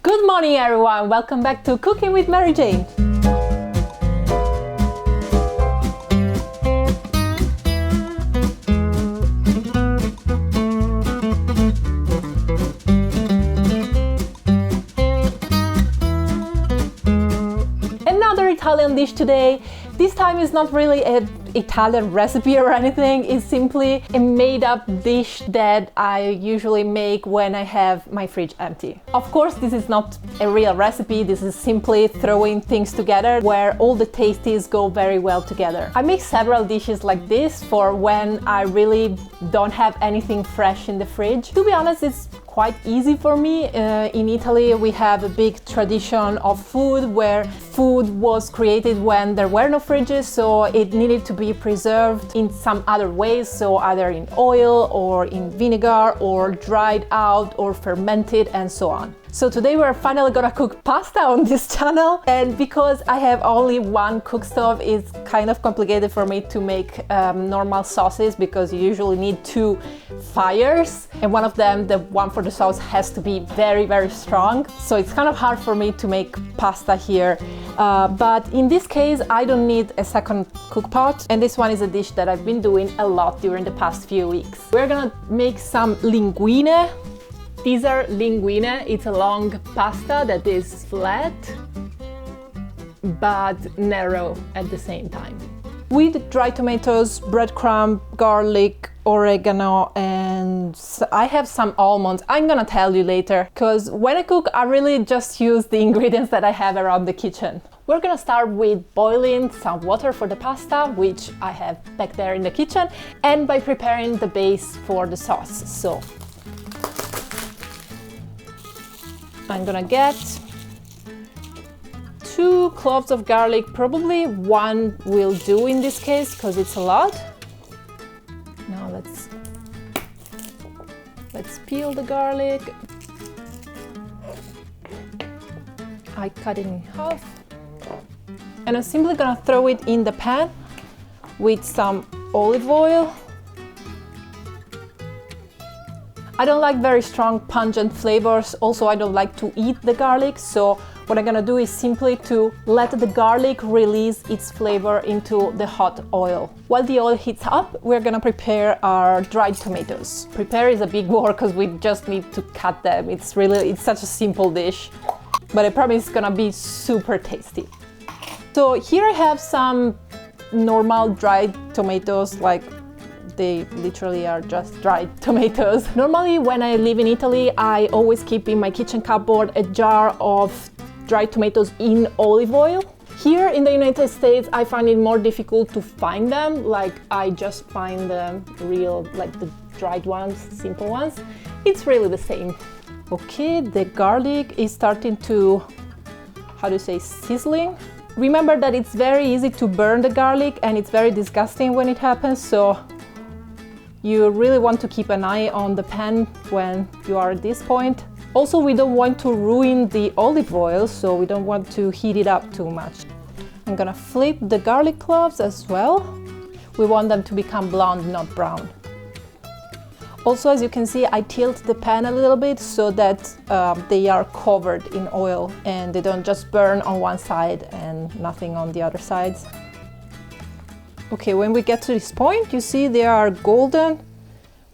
Good morning everyone, welcome back to Cooking with Mary Jane. Another Italian dish today. This time is not really an Italian recipe or anything, it's simply a made-up dish that I usually make when I have my fridge empty. Of course, this is not a real recipe, this is simply throwing things together where all the tastes go very well together. I make several dishes like this for when I really don't have anything fresh in the fridge. To be honest, it's quite easy for me. In Italy we have a big tradition of food where food was created when there were no fridges, so it needed to be preserved in some other ways, so either in oil or in vinegar or dried out or fermented and so on. So today we're finally gonna cook pasta on this channel, and because I have only one cook stove, it's kind of complicated for me to make normal sauces because you usually need two fires, and one of them, the one for the sauce, has to be very strong. So it's kind of hard for me to make pasta here. But in this case, I don't need a second cook pot, and this one is a dish that I've been doing a lot during the past few weeks. We're gonna make some linguine. These are linguine. It's a long pasta that is flat but narrow at the same time. With dry tomatoes, breadcrumb, garlic, oregano, and I have some almonds. I'm gonna tell you later, because when I cook, I really just use the ingredients that I have around the kitchen. We're gonna start with boiling some water for the pasta, which I have back there in the kitchen, and by preparing the base for the sauce. So I'm gonna get 2 cloves of garlic, probably one will do in this case because it's a lot. Now let's peel the garlic. I cut it in half. And I'm simply gonna throw it in the pan with some olive oil. I don't like very strong pungent flavors. Also, I don't like to eat the garlic, so what I'm gonna do is simply to let the garlic release its flavor into the hot oil. While the oil heats up, we're gonna prepare our dried tomatoes. Prepare is a big word because we just need to cut them. It's such a simple dish, but I promise it's gonna be super tasty. So here I have some normal dried tomatoes, like they literally are just dried tomatoes. Normally when I live in Italy, I always keep in my kitchen cupboard a jar of dried tomatoes in olive oil. Here in the United States, I find it more difficult to find them. Like I just find them real, like the dried ones, simple ones. It's really the same. Okay, the garlic is starting to, sizzling. Remember that it's very easy to burn the garlic and it's very disgusting when it happens, so you really want to keep an eye on the pan when you are at this point. Also, we don't want to ruin the olive oil, so we don't want to heat it up too much. I'm gonna flip the garlic cloves as well. We want them to become blonde, not brown. Also, as you can see, I tilt the pan a little bit so that they are covered in oil and they don't just burn on one side and nothing on the other sides. Okay, when we get to this point, you see they are golden,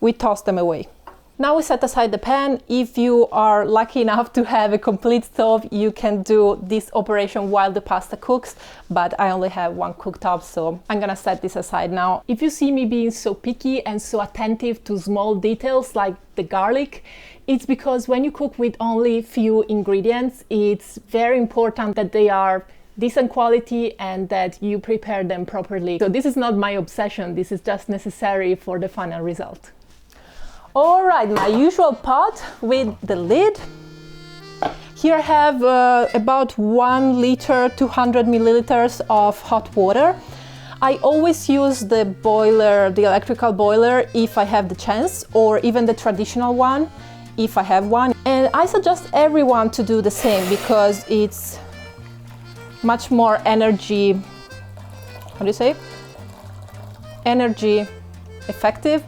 we toss them away. Now we set aside the pan. If you are lucky enough to have a complete stove, you can do this operation while the pasta cooks, but I only have one cooktop, so I'm gonna set this aside now. If you see me being so picky and so attentive to small details like the garlic, it's because when you cook with only few ingredients, it's very important that they are decent quality and that you prepare them properly. So this is not my obsession, this is just necessary for the final result. All right, my usual pot with the lid. Here I have about 1 liter, 200 milliliters of hot water. I always use the boiler, the electrical boiler, if I have the chance, or even the traditional one, if I have one. And I suggest everyone to do the same because it's much more energy effective.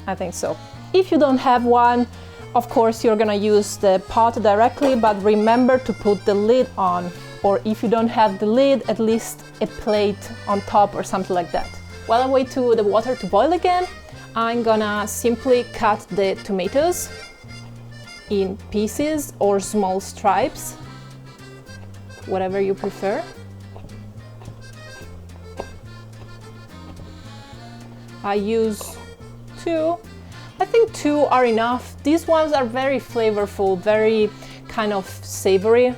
I think so. If you don't have one, Of course, you're gonna use the pot directly, but remember to put the lid on, or if you don't have the lid, at least a plate on top or something like that. While I wait to the water to boil again, I'm gonna simply cut the tomatoes in pieces or small stripes, whatever you prefer. I use two. I think two are enough. These ones are very flavorful, very kind of savory.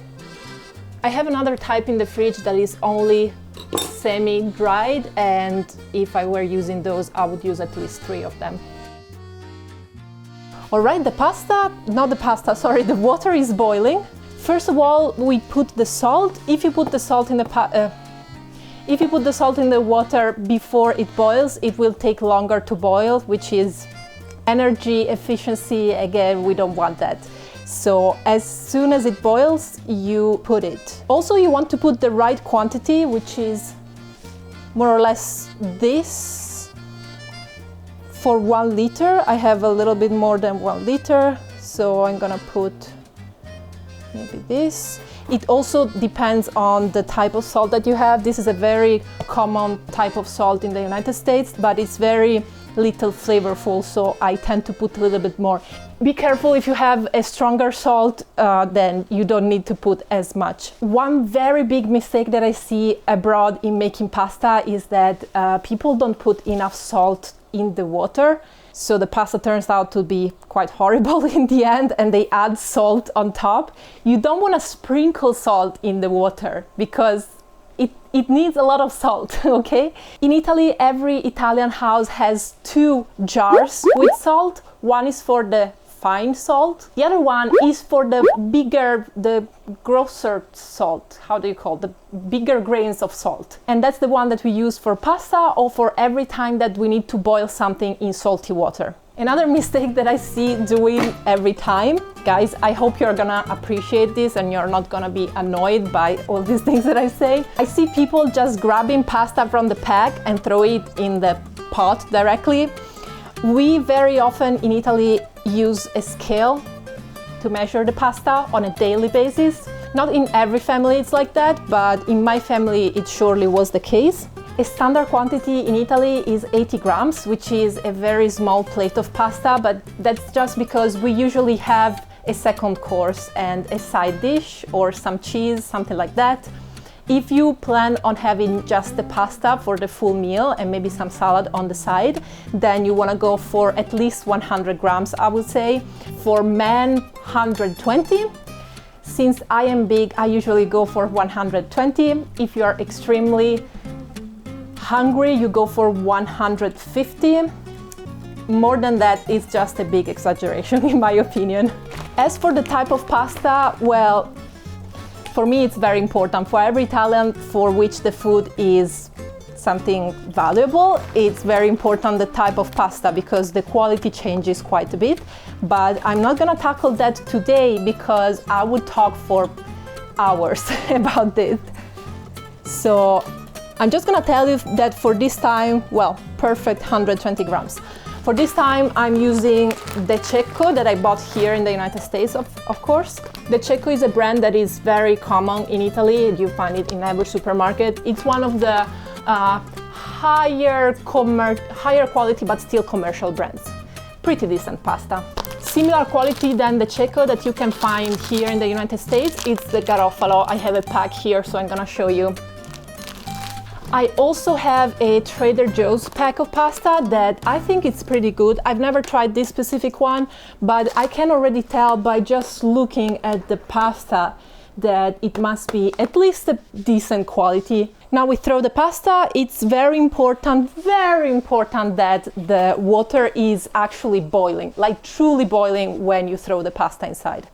I have another type in the fridge that is only semi-dried, and if I were using those, I would use at least 3 of them. All right, the water is boiling. First of all, we put the salt. If you put the salt in the water before it boils, it will take longer to boil, which is energy efficiency. Again, we don't want that. So as soon as it boils, you put it. Also, you want to put the right quantity, which is more or less this. For 1 liter, I have a little bit more than 1 liter, so I'm gonna put maybe this. It also depends on the type of salt that you have. This is a very common type of salt in the United States, but it's very little flavorful, so I tend to put a little bit more. Be careful if you have a stronger salt, then you don't need to put as much. One very big mistake that I see abroad in making pasta is that people don't put enough salt in the water, so the pasta turns out to be quite horrible in the end, and they add salt on top. You don't want to sprinkle salt in the water because it needs a lot of salt, okay? In Italy, every Italian house has 2 jars with salt. One is for the fine salt. The other one is for the grosser salt. How do you call it? The bigger grains of salt. And that's the one that we use for pasta or for every time that we need to boil something in salty water. Another mistake that I see doing every time, guys, I hope you're gonna appreciate this and you're not gonna be annoyed by all these things that I say. I see people just grabbing pasta from the pack and throw it in the pot directly. We very often in Italy use a scale to measure the pasta on a daily basis. Not in every family it's like that, but in my family it surely was the case. A standard quantity in Italy is 80 grams, which is a very small plate of pasta, but that's just because we usually have a second course and a side dish or some cheese, something like that. If you plan on having just the pasta for the full meal and maybe some salad on the side, then you want to go for at least 100 grams, I would say. For men, 120. Since I am big, I usually go for 120. If you are extremely hungry, you go for 150. More than that is just a big exaggeration in my opinion. As for the type of pasta, well, for me it's very important. For every Italian for which the food is something valuable, it's very important the type of pasta because the quality changes quite a bit. But I'm not gonna tackle that today because I would talk for hours about this. So I'm just gonna tell you that for this time, well, perfect 120 grams. For this time, I'm using the Cecco that I bought here in the United States, of course. The Cecco is a brand that is very common in Italy. You find it in every supermarket. It's one of the higher quality but still commercial brands. Pretty decent pasta. Similar quality than the Cecco that you can find here in the United States, it's the Garofalo. I have a pack here, so I'm gonna show you. I also have a Trader Joe's pack of pasta that I think it's pretty good. I've never tried this specific one, but I can already tell by just looking at the pasta that it must be at least a decent quality. Now we throw the pasta. It's very important that the water is actually boiling, like truly boiling when you throw the pasta inside.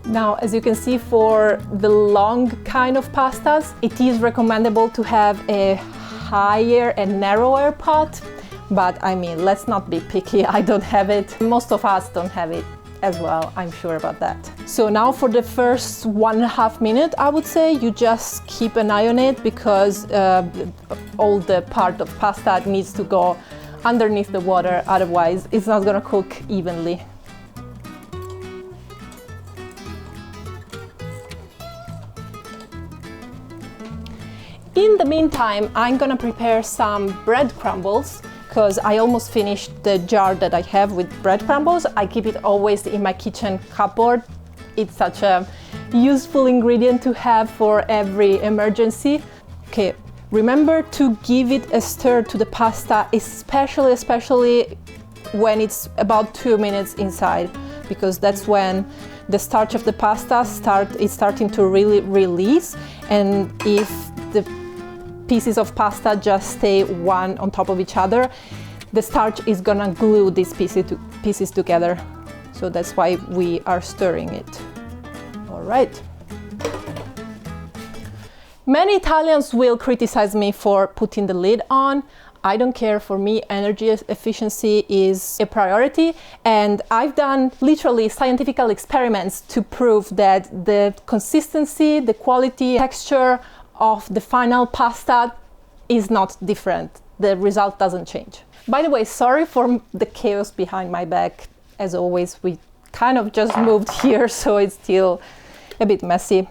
Now, as you can see, for the long kind of pastas, it is recommendable to have a higher and narrower pot. But I mean, let's not be picky, I don't have it. Most of us don't have it as well, I'm sure about that. So now for the first 1.5 minutes, I would say, you just keep an eye on it because all the part of pasta needs to go underneath the water, otherwise it's not gonna cook evenly. In the meantime, I'm gonna prepare some bread crumbles, because I almost finished the jar that I have with bread crumbles. I keep it always in my kitchen cupboard. It's such a useful ingredient to have for every emergency. Okay, remember to give it a stir to the pasta, especially when it's about 2 minutes inside, because that's when the starch of the pasta is starting to really release, and if the pieces of pasta just stay one on top of each other, the starch is gonna glue these pieces together. So that's why we are stirring it. All right. Many Italians will criticize me for putting the lid on. I don't care. For me, energy efficiency is a priority, and I've done literally scientific experiments to prove that the consistency, the quality, texture of the final pasta is not different. The result doesn't change. By the way, sorry for the chaos behind my back. As always, we kind of just moved here, so it's still a bit messy.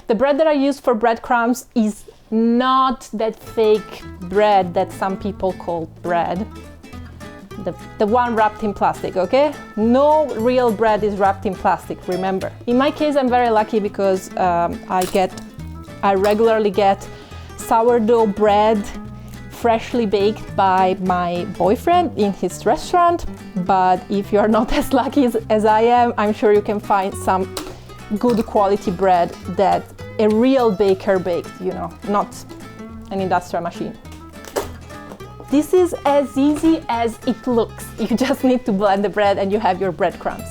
The bread that I use for breadcrumbs is not that fake bread that some people call bread. The one wrapped in plastic, okay? No real bread is wrapped in plastic, remember. In my case, I'm very lucky because I regularly get sourdough bread freshly baked by my boyfriend in his restaurant. But if you're not as lucky as I am, I'm sure you can find some good quality bread that a real baker baked, you know, not an industrial machine. This is as easy as it looks. You just need to blend the bread and you have your breadcrumbs.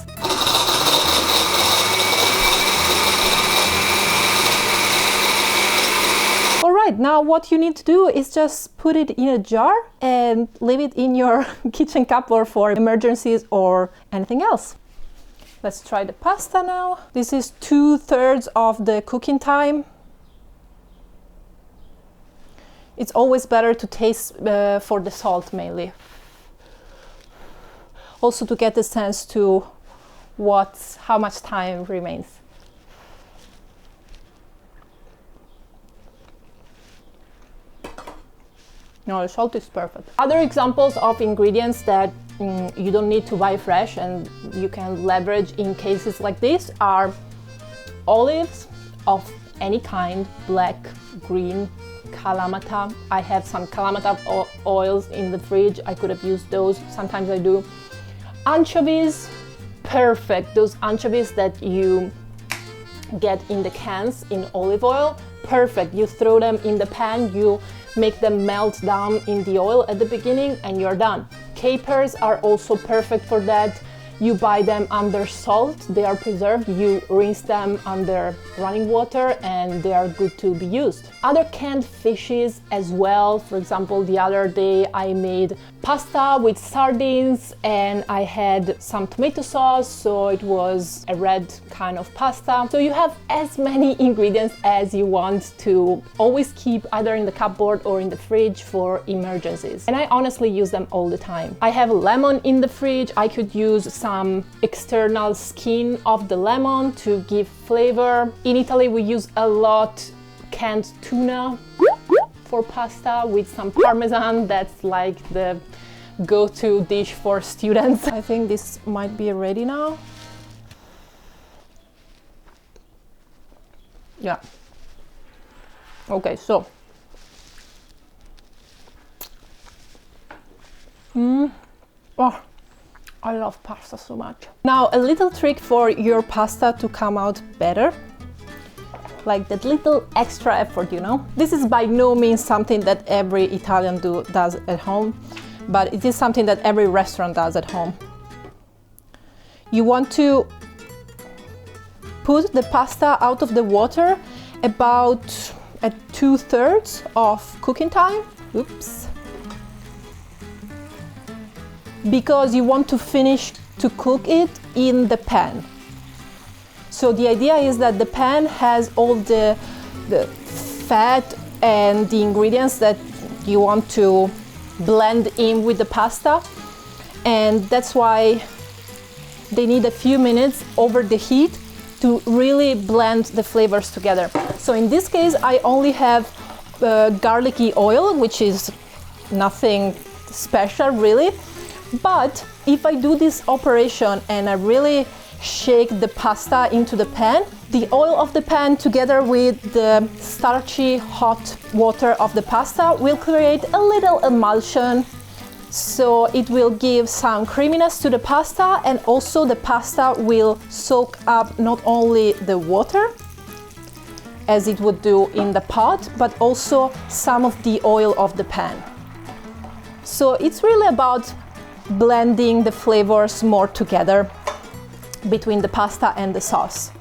All right, now what you need to do is just put it in a jar and leave it in your kitchen cupboard for emergencies or anything else. Let's try the pasta now. This is 2/3 of the cooking time. It's always better to taste for the salt mainly. Also to get a sense to how much time remains. No, the salt is perfect. Other examples of ingredients that you don't need to buy fresh and you can leverage in cases like this are olives of any kind, black, green, Kalamata. I have some Kalamata oils in the fridge. I could have used those. Sometimes I do. Anchovies, perfect. Those anchovies that you get in the cans in olive oil, perfect. You throw them in the pan, you make them melt down in the oil at the beginning and you're done. Capers are also perfect for that. You buy them under salt, they are preserved. You rinse them under running water and they are good to be used. Other canned fishes as well. For example, the other day I made pasta with sardines and I had some tomato sauce, so it was a red kind of pasta. So you have as many ingredients as you want to always keep either in the cupboard or in the fridge for emergencies. And I honestly use them all the time. I have a lemon in the fridge. I could use some external skin of the lemon to give flavor. In Italy we use a lot canned tuna for pasta with some parmesan. That's like the go-to dish for students. I think this might be ready now. Yeah. Okay, so oh, I love pasta so much. Now, a little trick for your pasta to come out better, like that little extra effort, you know. This is by no means something that every Italian does at home, but it is something that every restaurant does at home. You want to put the pasta out of the water about at 2/3 of cooking time. Oops. Because you want to finish to cook it in the pan. So the idea is that the pan has all the fat and the ingredients that you want to blend in with the pasta, and that's why they need a few minutes over the heat to really blend the flavors together. So in this case, I only have garlicky oil, which is nothing special really. But if I do this operation and I really shake the pasta into the pan, the oil of the pan together with the starchy hot water of the pasta will create a little emulsion. So it will give some creaminess to the pasta, and also the pasta will soak up not only the water as it would do in the pot, but also some of the oil of the pan. So it's really about blending the flavors more together between the pasta and the sauce.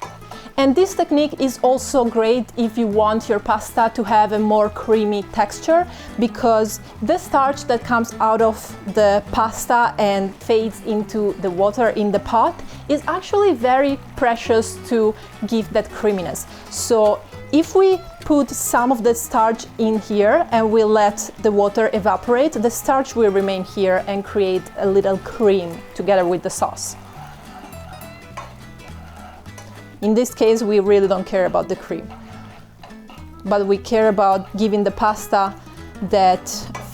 And this technique is also great if you want your pasta to have a more creamy texture, because the starch that comes out of the pasta and fades into the water in the pot is actually very precious to give that creaminess. So if we put some of the starch in here and we let the water evaporate, the starch will remain here and create a little cream together with the sauce. In this case, we really don't care about the cream, but we care about giving the pasta that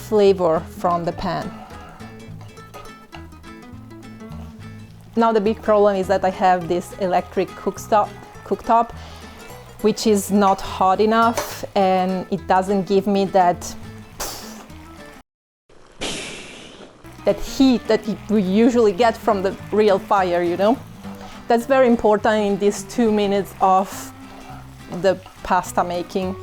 flavor from the pan. Now the big problem is that I have this electric cooktop, which is not hot enough, and it doesn't give me that heat that we usually get from the real fire, you know? That's very important in these 2 minutes of the pasta making.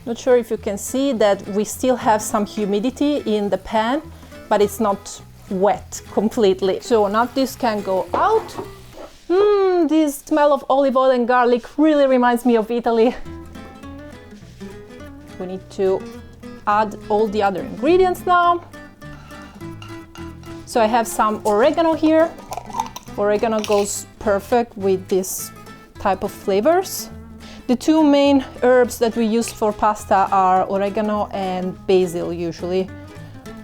Not sure if you can see that we still have some humidity in the pan, but it's not wet completely. So now this can go out. This smell of olive oil and garlic really reminds me of Italy. We need to add all the other ingredients now. So I have some oregano here. Oregano goes perfect with this type of flavors. The two main herbs that we use for pasta are oregano and basil usually,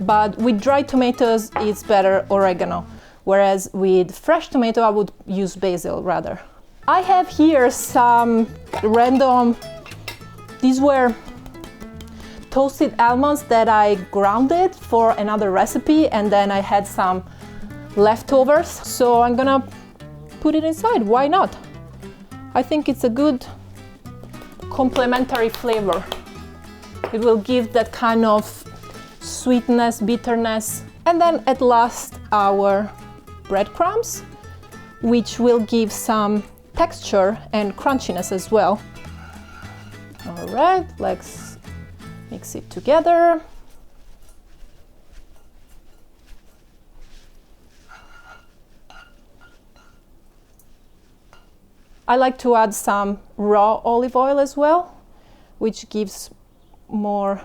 but with dried tomatoes it's better oregano, whereas with fresh tomato I would use basil rather. I have here some random, these were toasted almonds that I grounded for another recipe, and then I had some leftovers, so I'm gonna put it inside. Why not? I think it's a good complementary flavor. It will give that kind of sweetness, bitterness, and then at last our breadcrumbs, which will give some texture and crunchiness as well. All right, let's mix it together. I like to add some raw olive oil as well, which gives a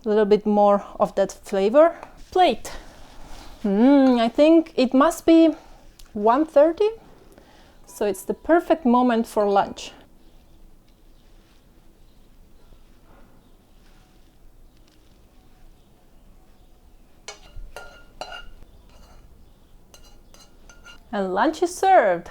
little bit more of that flavor. Plate. I think it must be 1:30, so it's the perfect moment for lunch. And lunch is served.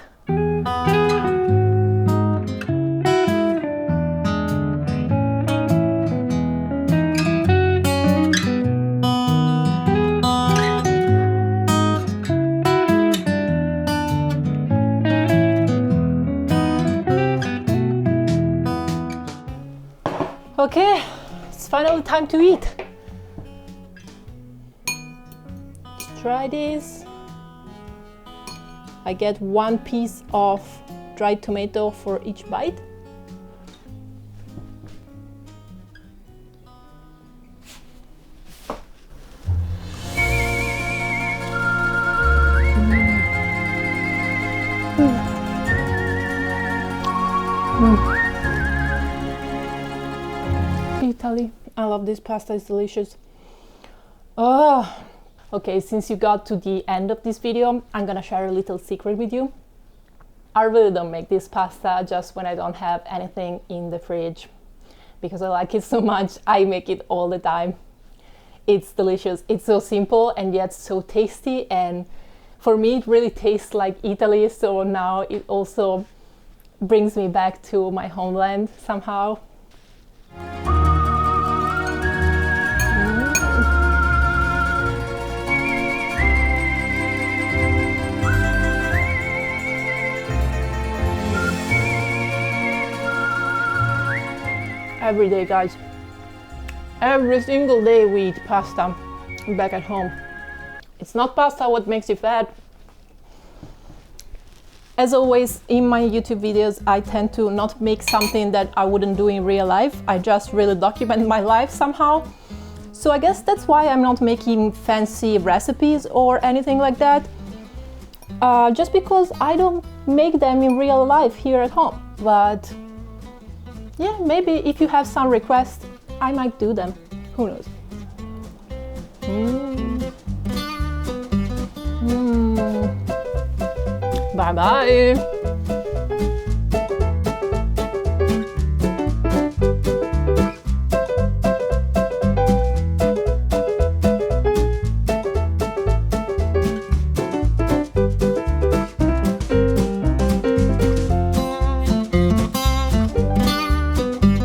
Okay, it's finally time to eat. Let's try this. I get 1 piece of dried tomato for each bite. Italy. I love this pasta, it's delicious. Oh, okay, since you got to the end of this video, I'm gonna share a little secret with you. I really don't make this pasta just when I don't have anything in the fridge, because I like it so much. I make it all the time. It's delicious. It's so simple and yet so tasty, and for me it really tastes like Italy, so now it also brings me back to my homeland somehow. Every day, guys. Every single day we eat pasta back at home. It's not pasta what makes you fat. As always, in my YouTube videos, I tend to not make something that I wouldn't do in real life. I just really document my life somehow. So I guess that's why I'm not making fancy recipes or anything like that. Just because I don't make them in real life here at home. But yeah, maybe if you have some requests, I might do them. Who knows? Bye bye.